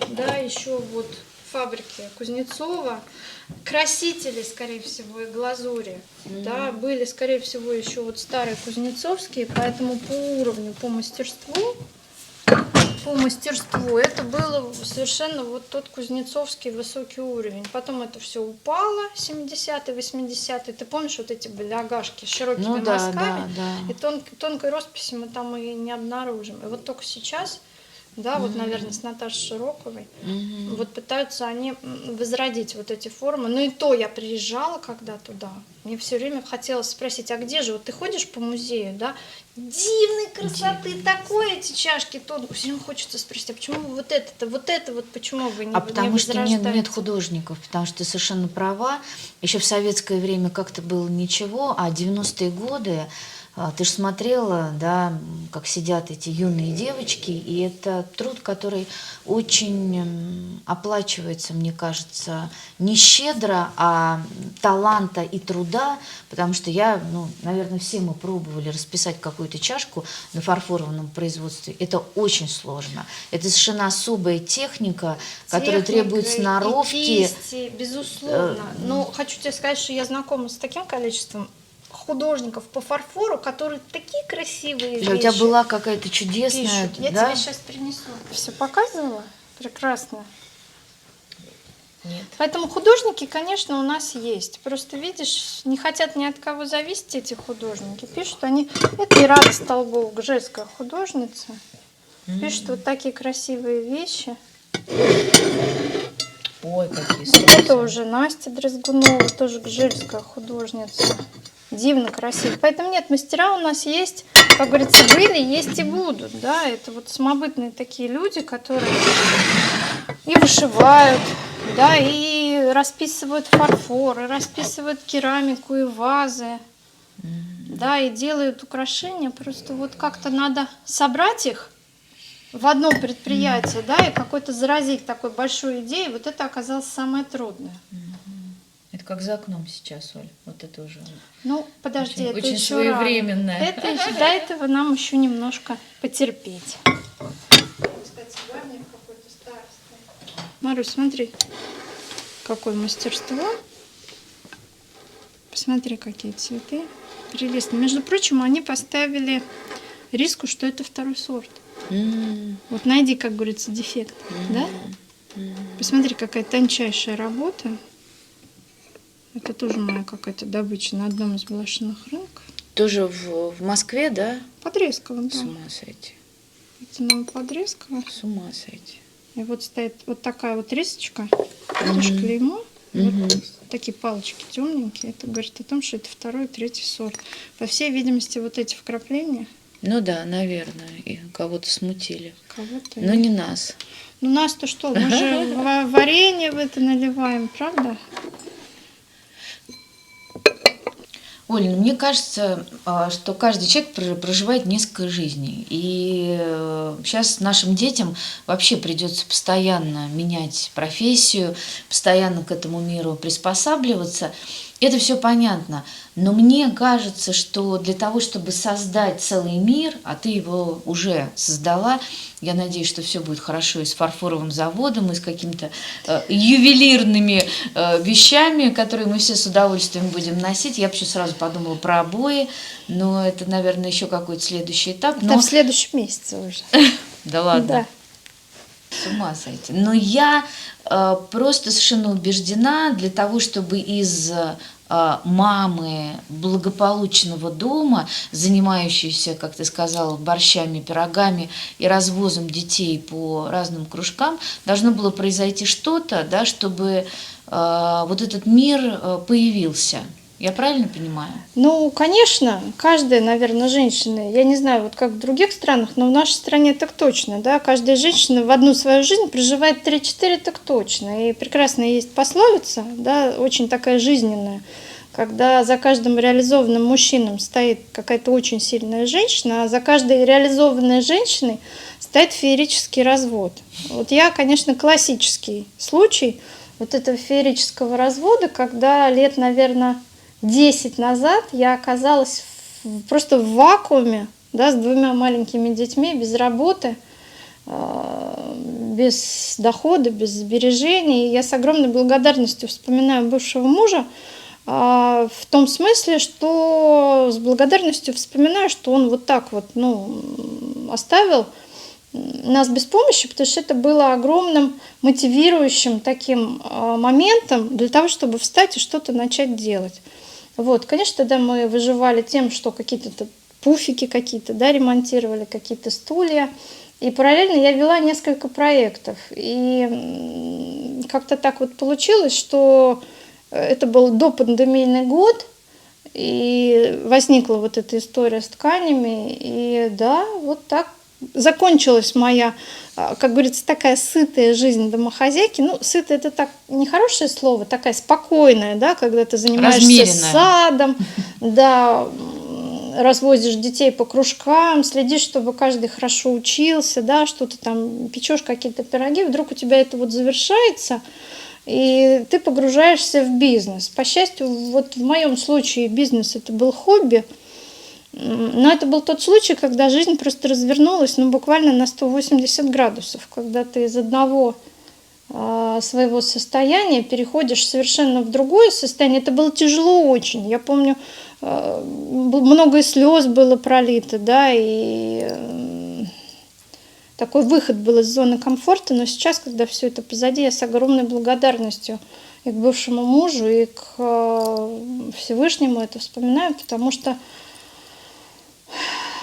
Да, еще вот фабрики Кузнецова, красители, скорее всего, и глазури, да, были, скорее всего, еще вот старые кузнецовские, поэтому по уровню, по мастерству это было совершенно вот тот кузнецовский высокий уровень. Потом это все упало, 70-е, 80-е. Ты помнишь, вот эти были агашки с широкими мазками? Да. И тонкой росписи мы там и не обнаружим. И вот только сейчас, да, вот, наверное, с Наташей Широковой, вот пытаются они возродить вот эти формы. Ну и то я приезжала когда туда, мне все время хотелось спросить, а где же, вот ты ходишь по музею, да, дивной красоты, такой эти чашки, то все время хочется спросить, а почему вы вот это вот почему вы не потому что нет возрождаете? художников, потому что ты совершенно права. Еще в советское время как-то было ничего, а 90-е годы, ты же смотрела, да, как сидят эти юные девочки, и это труд, который очень оплачивается, мне кажется, не щедро, а таланта и труда, потому что наверное, все мы пробовали расписать какую-то чашку на фарфоровом производстве. Это очень сложно. Это совершенно особая техника, которая требует сноровки. И кисти, безусловно. Но хочу тебе сказать, что я знакома с таким количеством художников по фарфору, которые такие красивые вещи. У тебя была какая-то чудесная... пишут. Я да? тебе сейчас принесу. Все показывала? Прекрасно. Нет. Поэтому художники, конечно, у нас есть. Просто, видишь, не хотят ни от кого зависеть эти художники. Пишут они... Это Ирада Столбова, гжельская художница. Пишут вот такие красивые вещи. Ой, какие Вот это уже Настя Дрезгунова, тоже гжельская художница. Дивно красиво. Поэтому нет, мастера у нас есть, как говорится, были, есть и будут. Да? Это вот самобытные такие люди, которые и вышивают, да, и расписывают фарфор, и расписывают керамику и вазы, да, и делают украшения. Просто вот как-то надо собрать их в одном предприятии, да, и какой-то заразить такой большой идеей. Вот это оказалось самое трудное. Это как за окном сейчас, Оль. Вот это уже... Ну, подожди, это очень еще своевременное. рано. Это еще, до этого нам еще немножко потерпеть. Кстати, гарник какой-то старый. Марусь, смотри, какое мастерство. Посмотри, какие цветы. Прелестно. Между прочим, они поставили риску, что это второй сорт. Вот найди, как говорится, дефект. Да? Посмотри, какая тончайшая работа. Это тоже моя какая-то добыча на одном из блошиных рынков. Тоже в Москве, да? Подрезково, да. С ума сойти. Это Новоподрезково. С ума сойти. И вот стоит вот такая вот рисочка. Видишь, клеймо. Вот такие палочки темненькие. Это говорит о том, что это второй, третий сорт. По всей видимости, вот эти вкрапления. Ну да, наверное, и кого-то смутили. Кого-то. Но не нас. Ну нас-то что? Мы же варенье в это наливаем, правда? Оля, мне кажется, что каждый человек проживает несколько жизней. И сейчас нашим детям вообще придется постоянно менять профессию, постоянно к этому миру приспосабливаться. Это все понятно, но мне кажется, что для того, чтобы создать целый мир, а ты его уже создала, я надеюсь, что все будет хорошо и с фарфоровым заводом, и с какими-то ювелирными вещами, которые мы все с удовольствием будем носить. Я вообще сразу подумала про обои, но это, наверное, еще какой-то следующий этап. Это в следующем месяце уже. Да ладно. Да. С ума сойти. Но я просто совершенно убеждена, для того, чтобы из мамы благополучного дома, занимающейся, как ты сказала, борщами, пирогами и развозом детей по разным кружкам, должно было произойти что-то, да, чтобы вот этот мир появился. Я правильно понимаю? Ну, конечно, каждая, наверное, женщина, я не знаю, вот как в других странах, но в нашей стране так точно, да, каждая женщина в одну свою жизнь проживает 3-4 так точно. И прекрасно есть пословица, да, очень такая жизненная, когда за каждым реализованным мужчиной стоит какая-то очень сильная женщина, а за каждой реализованной женщиной стоит феерический развод. Вот я, конечно, классический случай вот этого феерического развода, когда лет, наверное, 10 назад я оказалась просто в вакууме, да, с 2 маленькими детьми, без работы, без дохода, без сбережений. И я с огромной благодарностью вспоминаю бывшего мужа, в том смысле, что с благодарностью вспоминаю, что он вот так вот, ну, оставил нас без помощи, потому что это было огромным мотивирующим таким моментом для того, чтобы встать и что-то начать делать. Вот, конечно, тогда мы выживали тем, что какие-то пуфики какие-то, да, ремонтировали, какие-то стулья. И параллельно я вела несколько проектов. И как-то так вот получилось, что это был допандемийный год, и возникла вот эта история с тканями. И да, вот так закончилась моя, как говорится, такая сытая жизнь домохозяйки. Ну, сытая — это так нехорошее слово, такая спокойная, да, когда ты занимаешься размеренная. садом, да, развозишь детей по кружкам, следишь, чтобы каждый хорошо учился, да, что ты там печешь какие-то пироги, вдруг у тебя это вот завершается, и ты погружаешься в бизнес. По счастью, вот в моем случае бизнес — это был хобби. Но это был тот случай, когда жизнь просто развернулась, ну, буквально на 180 градусов, когда ты из одного своего состояния переходишь совершенно в другое состояние. Это было тяжело очень. Я помню, много слез было пролито, да, и такой выход был из зоны комфорта. Но сейчас, когда все это позади, я с огромной благодарностью и к бывшему мужу, и к Всевышнему это вспоминаю, потому что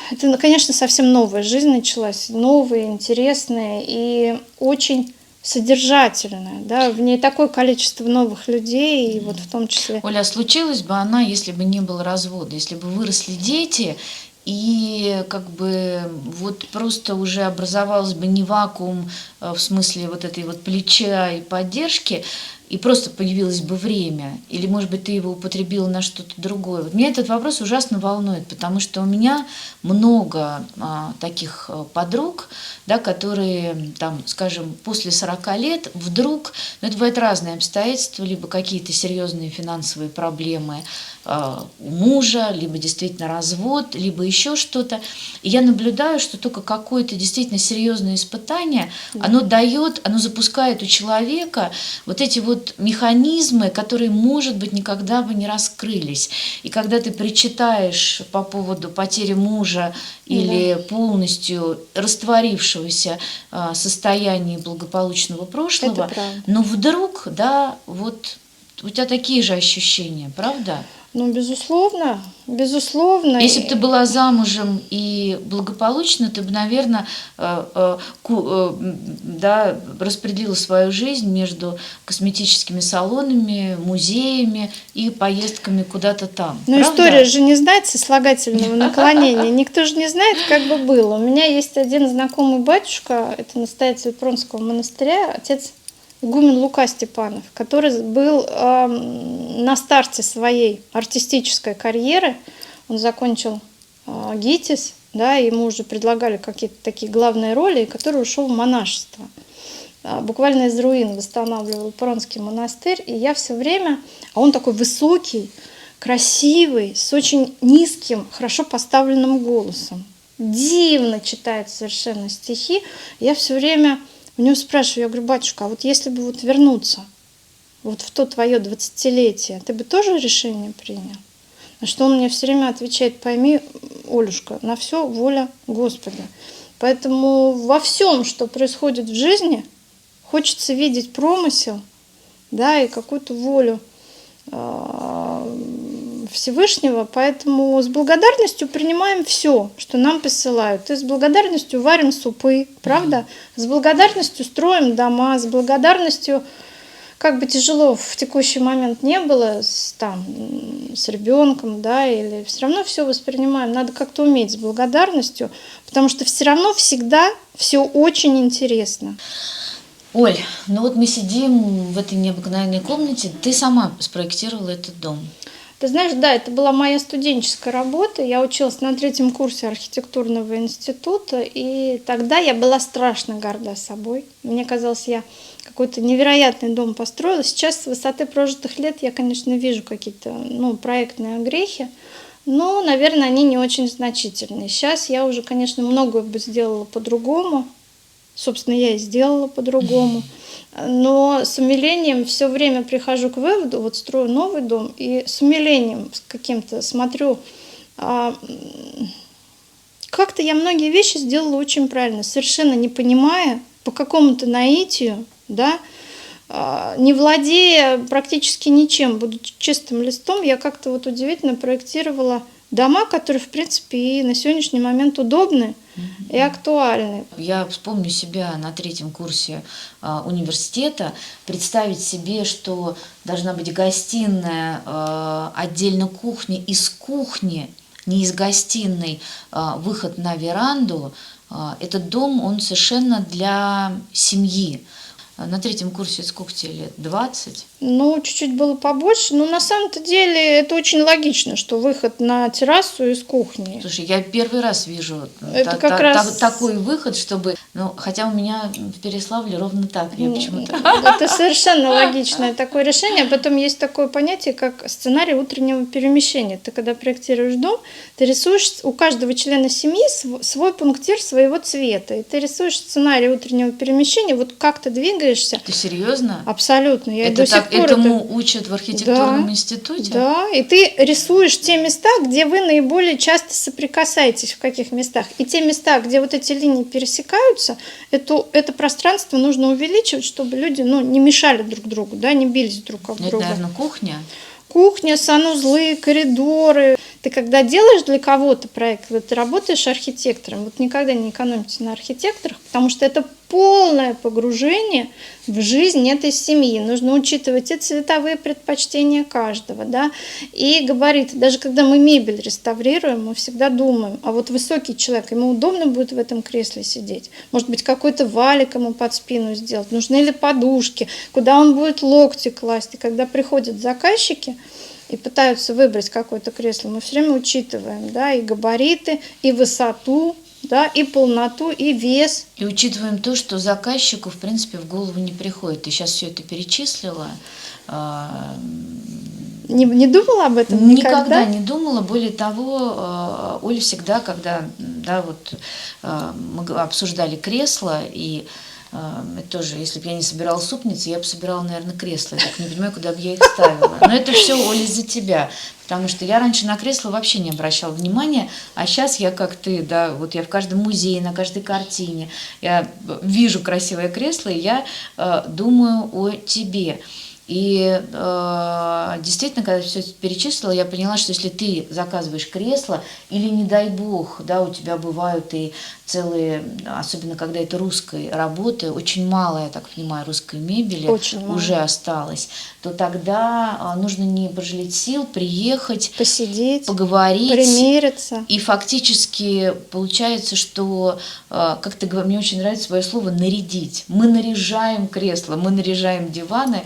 это, конечно, совсем новая жизнь началась, новая, интересная и очень содержательная, да, в ней такое количество новых людей, и вот в том числе... Оля, а случилась бы она, если бы не было развода, если бы выросли дети, и как бы вот просто уже образовался бы не вакуум в смысле вот этой вот плеча и поддержки, и просто появилось бы время, или, может быть, ты его употребила на что-то другое. Вот меня этот вопрос ужасно волнует, потому что у меня много таких подруг, да, которые, там, скажем, после 40 лет вдруг, ну, это бывают разные обстоятельства, либо какие-то серьезные финансовые проблемы у мужа, либо действительно развод, либо еще что-то. И я наблюдаю, что только какое-то действительно серьезное испытание, оно дает, оно запускает у человека вот эти вот механизмы, которые, может быть, никогда бы не раскрылись. И когда ты причитаешь по поводу потери мужа или полностью растворившегося состояния благополучного прошлого, но вдруг, да, вот у тебя такие же ощущения, правда? Ну, безусловно, безусловно. Если бы ты была замужем и благополучна, ты бы, наверное, да, распределила свою жизнь между косметическими салонами, музеями и поездками куда-то там. Но история же не знает сослагательного наклонения. Никто же не знает, как бы было. У меня есть один знакомый батюшка, это настоятель Пронского монастыря, отец игумен Лука Степанов, который был на старте своей артистической карьеры. Он закончил ГИТИС, да, ему уже предлагали какие-то такие главные роли, и который ушел в монашество. буквально из руин восстанавливал Пронский монастырь, и я все время, а он такой высокий, красивый, с очень низким, хорошо поставленным голосом. Дивно читает совершенно стихи. Я все время у него спрашиваю, я говорю, батюшка, а вот если бы вот вернуться вот в то твое 20-летие, ты бы тоже решение принял? На что он мне все время отвечает, пойми, Олюшка, на все воля Господа. Поэтому во всем, что происходит в жизни, хочется видеть промысел, да, и какую-то волю Всевышнего, поэтому с благодарностью принимаем все, что нам посылают. И с благодарностью варим супы, правда? С благодарностью строим дома, с благодарностью, как бы тяжело в текущий момент не было, с ребенком, да, или все равно все воспринимаем. Надо как-то уметь с благодарностью, потому что все равно всегда все очень интересно. Оль, ну вот мы сидим в этой необыкновенной комнате. Ты сама спроектировала этот дом. Ты знаешь, да, это была моя студенческая работа. Я училась на 3-м курсе архитектурного института, и тогда я была страшно горда собой. Мне казалось, я какой-то невероятный дом построила. Сейчас с высоты прожитых лет я, конечно, вижу какие-то проектные огрехи, но, наверное, они не очень значительные. Сейчас я уже, конечно, многое бы сделала по-другому. Собственно, я и сделала по-другому. Но с умилением все время прихожу к выводу, вот строю новый дом, и с умилением с каким-то смотрю, как-то я многие вещи сделала очень правильно, совершенно не понимая, по какому-то наитию, да, не владея практически ничем, будучи чистым листом, я как-то вот удивительно проектировала дома, которые, в принципе, и на сегодняшний момент удобны и актуальны. Я вспомню себя на 3-м курсе университета. Представить себе, что должна быть гостиная, отдельно кухня, из кухни, не из гостиной, выход на веранду. Этот дом, он совершенно для семьи. На 3-м курсе сколько тебе лет? 20? Ну, чуть-чуть было побольше, но на самом-то деле это очень логично, что выход на террасу из кухни. Слушай, я первый раз вижу такой выход, чтобы... хотя у меня в Переславле ровно так, я почему-то... Это совершенно логичное такое решение. Потом есть такое понятие, как сценарий утреннего перемещения. Ты когда проектируешь дом, ты рисуешь у каждого члена семьи свой пунктир своего цвета. И ты рисуешь сценарий утреннего перемещения, вот как ты двигаешься. Ты серьезно? Абсолютно. Я до сих пор этому учат в архитектурном институте? Да, и ты рисуешь те места, где вы наиболее часто соприкасаетесь, в каких местах. И те места, где вот эти линии пересекаются, это пространство нужно увеличивать, чтобы люди не мешали друг другу, да, не бились друг об друга. Это, наверное, кухня? Кухня, санузлы, коридоры. Ты когда делаешь для кого-то проект, когда ты работаешь архитектором, вот никогда не экономьте на архитекторах, потому что это полное погружение в жизнь этой семьи. Нужно учитывать и цветовые предпочтения каждого, да, и габариты. Даже когда мы мебель реставрируем, мы всегда думаем, а вот высокий человек, ему удобно будет в этом кресле сидеть? Может быть, какой-то валик ему под спину сделать? Нужны ли подушки? Куда он будет локти класть? И когда приходят заказчики и пытаются выбрать какое-то кресло, мы все время учитываем, да, и габариты, и высоту, да, и полноту, и вес. И учитываем то, что заказчику, в принципе, в голову не приходит. Ты сейчас все это перечислила. Не думала об этом никогда? Никогда не думала. Более того, Оля всегда, когда мы обсуждали кресло, и тоже, если бы я не собирала супницы, я бы собирала, наверное, кресла. Я так не понимаю, куда бы я их ставила. Но это все, Оля, из-за тебя. Потому что я раньше на кресло вообще не обращала внимания, а сейчас я, как ты, да, вот я в каждом музее, на каждой картине, я вижу красивое кресло, и я думаю о тебе. И действительно, когда все перечислила, я поняла, что если ты заказываешь кресло, или, не дай бог, да, у тебя бывают и целые, особенно когда это русской работы, очень мало, я так понимаю, русской мебели уже осталось, то тогда нужно не пожалеть сил, приехать, посидеть, поговорить, примериться. И фактически получается, что, как ты говоришь, мне очень нравится свое слово «нарядить». Мы наряжаем кресла, мы наряжаем диваны,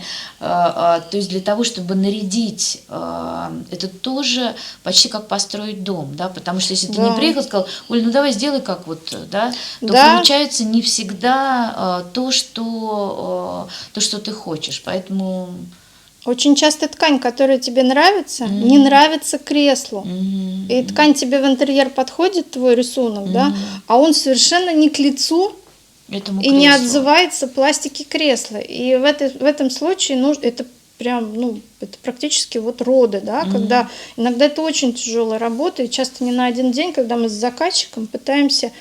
то есть для того, чтобы нарядить, это тоже почти как построить дом, да, потому что если ты не Да. приехал, сказал: Оль, ну давай сделай как вот, да, то Да. получается не всегда то, что ты хочешь, поэтому... Очень часто ткань, которая тебе нравится, Мгм. не нравится креслу. Мгм. И ткань тебе в интерьер подходит, твой рисунок, да, а он совершенно не к лицу Этому и не креслу. отзывается пластике кресла. И в этом случае нужно, это прям, ну, это практически вот роды, да, когда иногда это очень тяжелая работа, и часто не на один день, когда мы с заказчиком пытаемся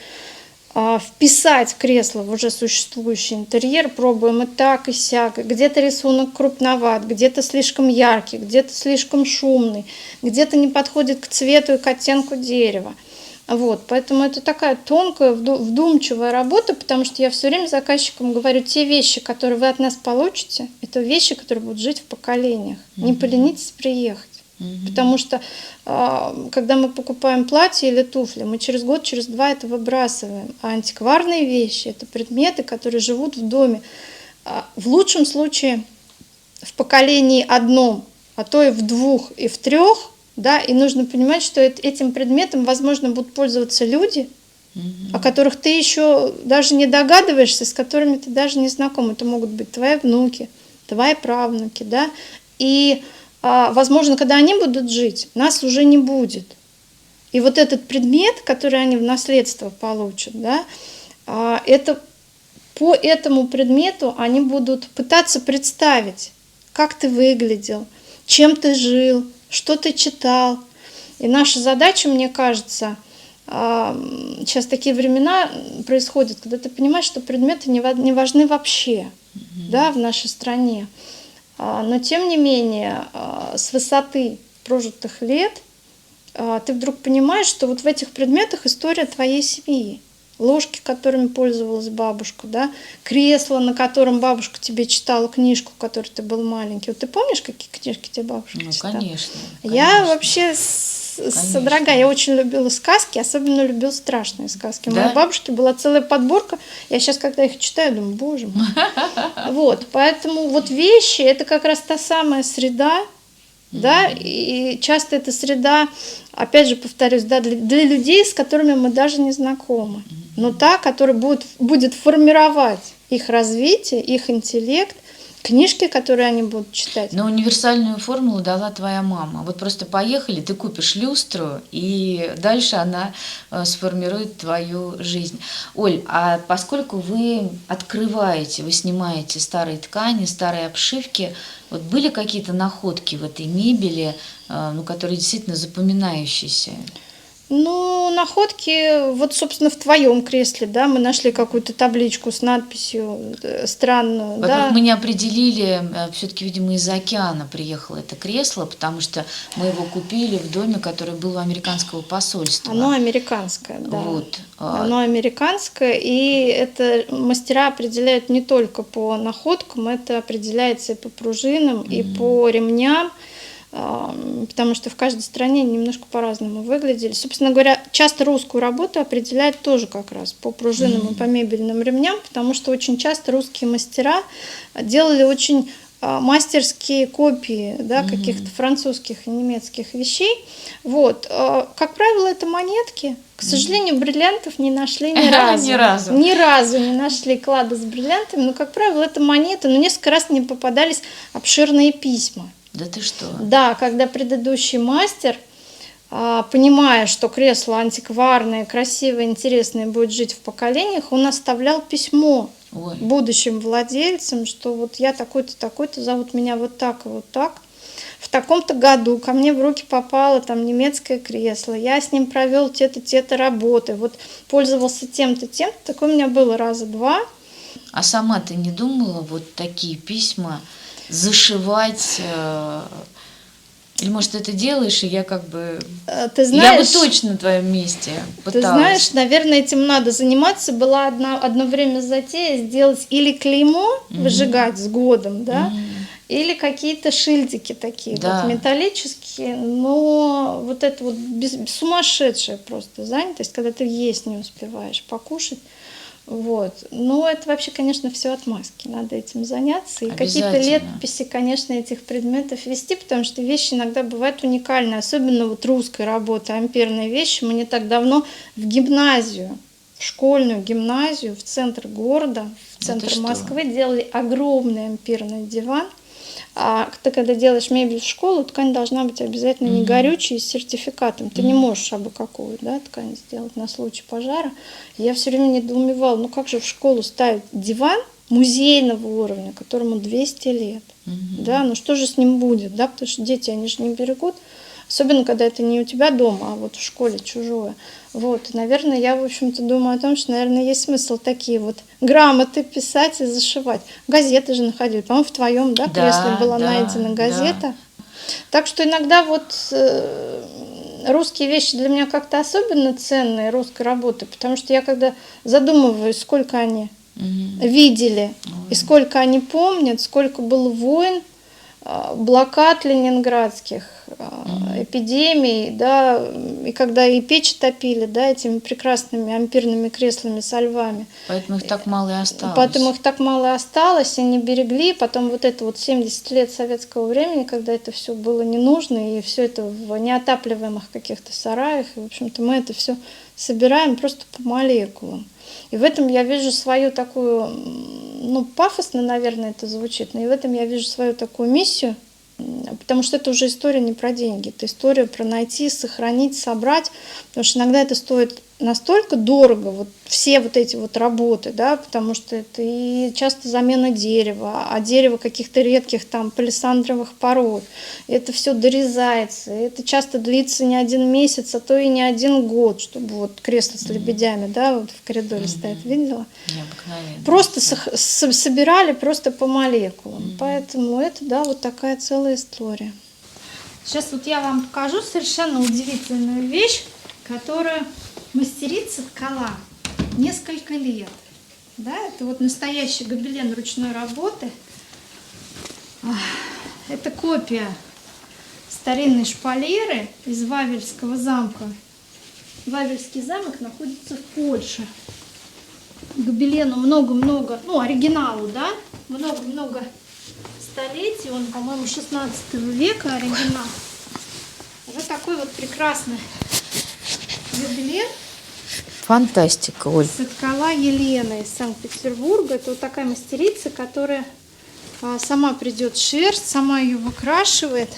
вписать кресло в уже существующий интерьер, пробуем и так, и сяк. Где-то рисунок крупноват, где-то слишком яркий, где-то слишком шумный, где-то не подходит к цвету и к оттенку дерева. Вот, поэтому это такая тонкая, вдумчивая работа, потому что я все время заказчикам говорю, те вещи, которые вы от нас получите, это вещи, которые будут жить в поколениях. Не поленитесь приехать. Потому что когда мы покупаем платье или туфли, мы через год, через два это выбрасываем. А антикварные вещи – это предметы, которые живут в доме. В лучшем случае в поколении одном, а то и в двух, и в трех. Да, и нужно понимать, что этим предметом, возможно, будут пользоваться люди, о которых ты еще даже не догадываешься, с которыми ты даже не знаком. Это могут быть твои внуки, твои правнуки, да, и возможно, когда они будут жить, нас уже не будет. И вот этот предмет, который они в наследство получат, да, это по этому предмету они будут пытаться представить, как ты выглядел, чем ты жил, что ты читал. И наша задача, мне кажется, сейчас такие времена происходят, когда ты понимаешь, что предметы не важны вообще, да, в нашей стране. Но тем не менее, с высоты прожитых лет ты вдруг понимаешь, что вот в этих предметах история твоей семьи. Ложки, которыми пользовалась бабушка, да, кресло, на котором бабушка тебе читала книжку, которой ты был маленький. Вот ты помнишь, какие книжки тебе бабушка читала? Конечно. Я вообще содрогаю. Я очень любила сказки, особенно любила страшные сказки. У моей бабушки была целая подборка. Я сейчас, когда их читаю, думаю, боже мой. Вот, поэтому вот вещи – это как раз та самая среда, да, и часто эта среда, опять же повторюсь, да, для людей, с которыми мы даже не знакомы, но та, которая будет формировать их развитие, их интеллект, книжки, которые они будут читать. Но универсальную формулу дала твоя мама. Вот просто поехали, ты купишь люстру, и дальше она сформирует твою жизнь. Оль, а поскольку вы открываете, вы снимаете старые ткани, старые обшивки, вот были какие-то находки в этой мебели, ну, которые действительно запоминающиеся? Ну, находки, вот, собственно, в твоем кресле, да, мы нашли какую-то табличку с надписью странную. Во-первых, да. мы не определили, все-таки, видимо, из-за океана приехало это кресло, потому что мы его купили в доме, который был у американского посольства. Оно американское, да. Вот. Оно американское, и это мастера определяют не только по находкам, это определяется и по пружинам, и по ремням, потому что в каждой стране немножко по-разному выглядели. Собственно говоря, часто русскую работу определяют тоже как раз по пружинам и по мебельным ремням, потому что очень часто русские мастера делали очень мастерские копии, да, каких-то французских и немецких вещей. Вот. Как правило, это монетки. К сожалению, бриллиантов не нашли ни разу. Ни разу не нашли клада с бриллиантами, но, как правило, это монеты. Но несколько раз мне попадались обширные письма. Да ты что? Да, когда предыдущий мастер, понимая, что кресло антикварное, красивое, интересное будет жить в поколениях, он оставлял письмо будущим владельцам, что вот я такой-то, такой-то, зовут меня вот так и вот так. В таком-то году ко мне в руки попало там немецкое кресло, я с ним провел те-то, те-то работы, вот пользовался тем-то, тем-то, такое у меня было раза два. А сама ты не думала вот такие письма зашивать? Или, может, ты это делаешь, и я как бы... Ты знаешь, я бы точно на твоем месте пыталась. Ты знаешь, наверное, этим надо заниматься. Была одно время затея сделать или клеймо, выжигать с годом, да, или какие-то шильдики такие, вот металлические, но вот это вот сумасшедшая просто занятость, когда ты есть не успеваешь, покушать. Вот. Но это вообще, конечно, все отмазки. Надо этим заняться. И какие-то Обязательно. летописи, конечно, этих предметов вести, потому что вещи иногда бывают уникальные. Особенно вот русской работы, ампирные вещи. Мы не так давно в гимназию, в школьную гимназию, в центр города, в Да ты центр что? Москвы делали огромный ампирный диван. А ты, когда делаешь мебель в школу, ткань должна быть обязательно не горючей и с сертификатом. Ты не можешь абы какую, да, ткань сделать на случай пожара. Я все время недоумевала, ну как же в школу ставить диван музейного уровня, которому 200 лет? Да, ну что же с ним будет, да, потому что дети, они же не берегут. Особенно, когда это не у тебя дома, а вот в школе чужое. Вот, и, наверное, я, в общем-то, думаю о том, что, наверное, есть смысл такие вот грамоты писать и зашивать. Газеты же находили. По-моему, в твоем, да, кресле была найдена газета. Так что иногда вот русские вещи для меня как-то особенно ценные, русской работы, потому что я когда задумываюсь, сколько они видели и сколько они помнят, сколько было войн, блокад ленинградских, эпидемий, да, и когда и печи топили, да, этими прекрасными ампирными креслами со львами. Поэтому их так мало и осталось. Поэтому их так мало и осталось, и не берегли. Потом вот это вот 70 лет советского времени, когда это все было не нужно, и все это в неотапливаемых каких-то сараях, и, в общем-то, мы это все собираем просто по молекулам. И в этом я вижу свою такую, ну, пафосно, наверное, это звучит, но и в этом я вижу свою такую миссию, потому что это уже история не про деньги, это история про найти, сохранить, собрать, потому что иногда это стоит настолько дорого, вот все вот эти вот работы, да, потому что это и часто замена дерева, а дерево каких-то редких там палисандровых пород, это все дорезается, это часто длится не один месяц, а то и не один год, чтобы вот кресло с лебедями, да, вот в коридоре стоит, видела? Необыкновенно. Просто собирали просто по молекулам, поэтому это, да, вот такая целая история. Сейчас вот я вам покажу совершенно удивительную вещь, которую мастерица ткала несколько лет. Да, это вот настоящий гобелен ручной работы. Это копия старинной шпалеры из Вавельского замка. Вавельский замок находится в Польше. Гобелену много-много, ну, оригиналу, да, много-много столетий. Он, по-моему, 16 века оригинал. Вот такой вот прекрасный гобелен. Фантастика, Оль. Соткала Елена из Санкт-Петербурга. Это вот такая мастерица, которая сама придет шерсть, сама ее выкрашивает.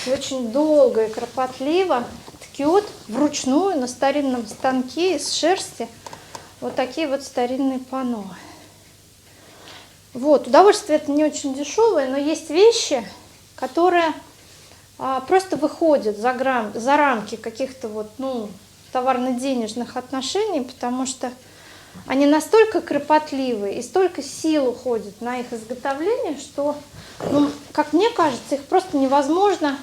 И очень долго и кропотливо ткет вручную на старинном станке из шерсти вот такие вот старинные панно. Вот, удовольствие это не очень дешевое, но есть вещи, которые просто выходят за рамки каких-то вот, ну, товарно-денежных отношений, потому что они настолько кропотливые и столько сил уходит на их изготовление, что, ну, как мне кажется, их просто невозможно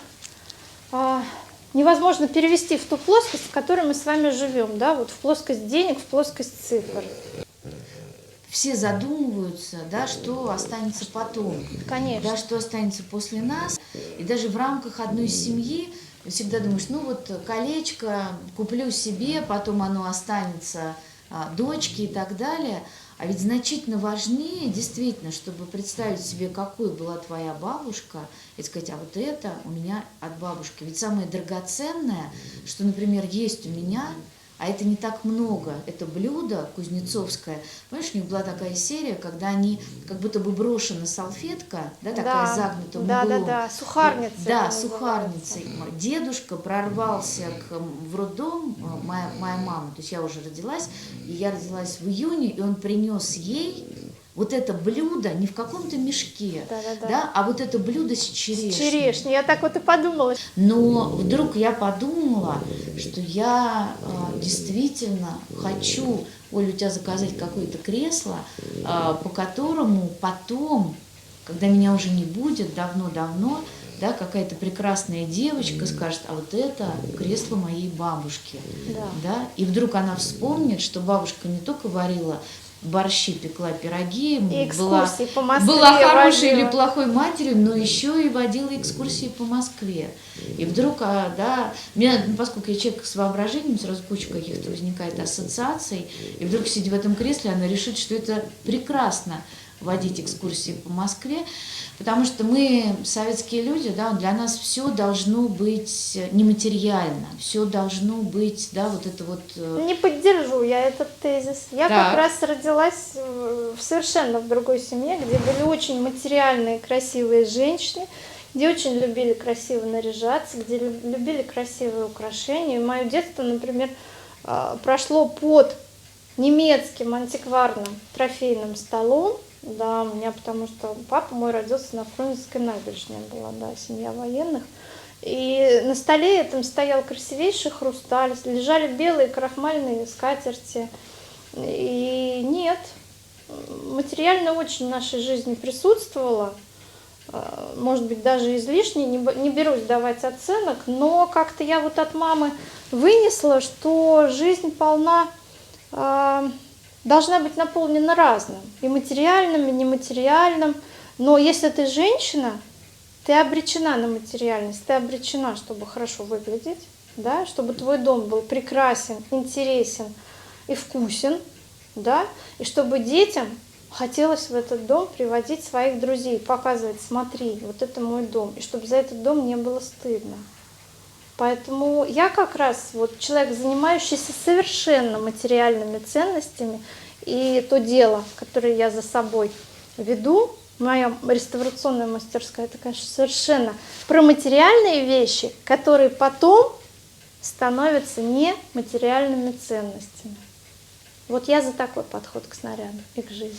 перевести в ту плоскость, в которой мы с вами живем, да, вот в плоскость денег, в плоскость цифр. Все задумываются, да, что останется потом. Конечно. Да, что останется после нас. И даже в рамках одной семьи всегда думаешь, ну вот колечко куплю себе, потом оно останется дочке и так далее. А ведь значительно важнее, действительно, чтобы представить себе, какой была твоя бабушка, и сказать, а вот это у меня от бабушки. Ведь самое драгоценное, что, например, есть у меня, а это не так много, это блюдо кузнецовское. Понимаешь, у них была такая серия, когда они, как будто бы брошена салфетка, да, такая загнутая углом. Да, сухарница. Да, сухарница. Дедушка прорвался в роддом, моя мама, то есть я уже родилась, и я родилась в июне, и он принес ей вот это блюдо не в каком-то мешке, да, а вот это блюдо с черешней. С черешней, я так вот и подумала. Но вдруг я подумала, что я действительно хочу, Оля, у тебя заказать какое-то кресло, по которому потом, когда меня уже не будет, давно-давно, да, какая-то прекрасная девочка скажет, а вот это кресло моей бабушки. Да. И вдруг она вспомнит, что бабушка не только варила борщи, пекла пироги, И была, экскурсии по Москве была хорошей или водила. плохой матерью, но еще и водила экскурсии по Москве. И вдруг, да, меня, поскольку я человек с воображением, сразу куча каких-то возникает ассоциаций, и вдруг, сидя в этом кресле, она решит, что это прекрасно водить экскурсии по Москве, потому что мы, советские люди, да, для нас все должно быть нематериально, все должно быть, да, вот это вот... Не поддержу я этот тезис. Я Так. как раз родилась совершенно в другой семье, где были очень материальные, красивые женщины, где очень любили красиво наряжаться, где любили красивые украшения. И мое детство, например, прошло под немецким антикварным трофейным столом. Да, у меня, потому что папа мой родился на Фрунзенской набережной, была, да, семья военных. И на столе этом стоял красивейший хрусталь, лежали белые крахмальные скатерти. И нет, материально очень в нашей жизни присутствовало, может быть, даже излишне, не берусь давать оценок, но как-то я вот от мамы вынесла, что жизнь полна, должна быть наполнена разным, и материальным, и нематериальным. Но если ты женщина, ты обречена на материальность, ты обречена, чтобы хорошо выглядеть, да, чтобы твой дом был прекрасен, интересен и вкусен, да, и чтобы детям хотелось в этот дом приводить своих друзей, показывать: смотри, вот это мой дом, и чтобы за этот дом не было стыдно. Поэтому я как раз вот человек, занимающийся совершенно материальными ценностями, и то дело, которое я за собой веду, моя реставрационная мастерская, это, конечно, совершенно про материальные вещи, которые потом становятся нематериальными ценностями. Вот я за такой подход к снаряду и к жизни.